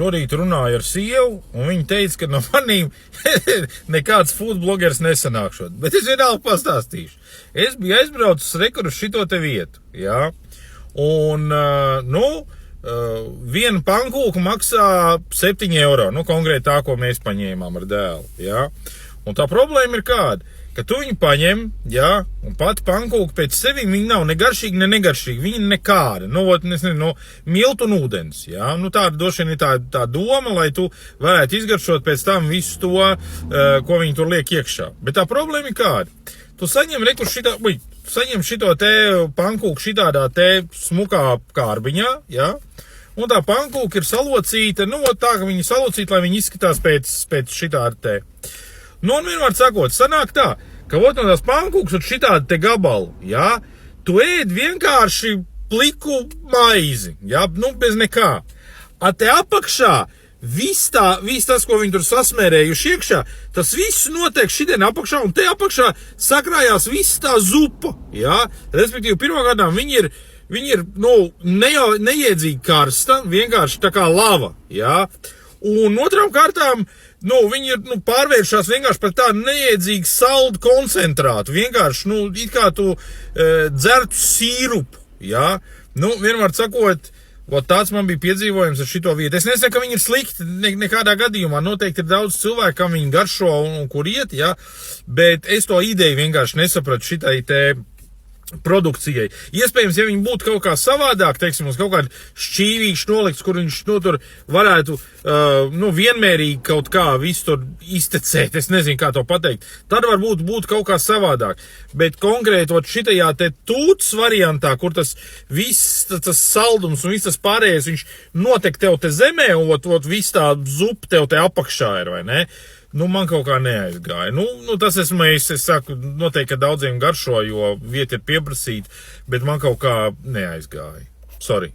šorīt runāju ar sievu, un viņa teica, ka no manīm nekāds food blogeris nesanākšot. Bet es vienalga pastāstīšu. Es biju aizbraucis uz šito te vietu, jā. Un, viena pankūka maksā 7 eiro, konkrēti tā, ko mēs paņēmām ar dēlu, jā. Un tā problēma ir kāda? Ka tu viņu paņem, jā, un pati pankūka pēc sevi, viņa nav ne garšīga, ne negaršīga, viņa nekāda, miltu un ūdens, jā, tāda droši vien ir tā doma, lai tu varētu izgaršot pēc tam visu to, ko viņi tur liek iekšā. Bet tā problēma ir kāda? Tu saņem šito te pankūku šitādā te smukā kārbiņā, jā, un tā pankūka ir salocīta, tā, ka viņa salocīta, lai viņa izskatās pēc šitāda te. Un vienmēr sakot, sanāk tā, ka no tās pankūkas un šitādi te gabalu, jā, tu ēd vienkārši pliku maizi, jā, bez nekā. A te apakšā, viss tas, ko viņi tur sasmērējuši iekšā, tas viss notiek šitien apakšā, un te apakšā sakrājās viss tā zupa, jā. Respektīvi, pirmkārtām viņi ir neiedzīgi karsta, vienkārši tā kā lava, jā. Un otrām kārtām, viņi ir pārvēršās vienkārši par tādu neiedzīgu saldu koncentrātu. Vienkārši, it kā tu dzertu sīrupu, jā. Vienmēr sakot, tāds man bija piedzīvojums ar šito vietu. Es nesaku, ka viņi ir slikti, nekādā gadījumā. Noteikti ir daudz cilvēku, kam viņi garšo un kur iet, jā. Bet es to ideju vienkārši nesapratu šitai te produkcijai. Iespējams, ja viņi būtu kaut kā savādāk, teiksim, uz kaut kādu šķīvīšu nolikts, kur viņš tur varētu vienmērīgi kaut kā visu tur iztecēt, es nezinu, kā to pateikt, tad varbūt būtu kaut kā savādāk. Bet konkrēti, šitajā te tūts variantā, kur tas viss, tas saldums un viss tas pārējais, viņš notek tev te zemē, un viss tā zupa tev te apakšā ir, vai ne? Man kaut kā neaizgāja. Tas esmu es saku, noteikti, ka daudziem garšo, jo vieta ir pieprasīta, bet man kaut kā neaizgāja. Sorry.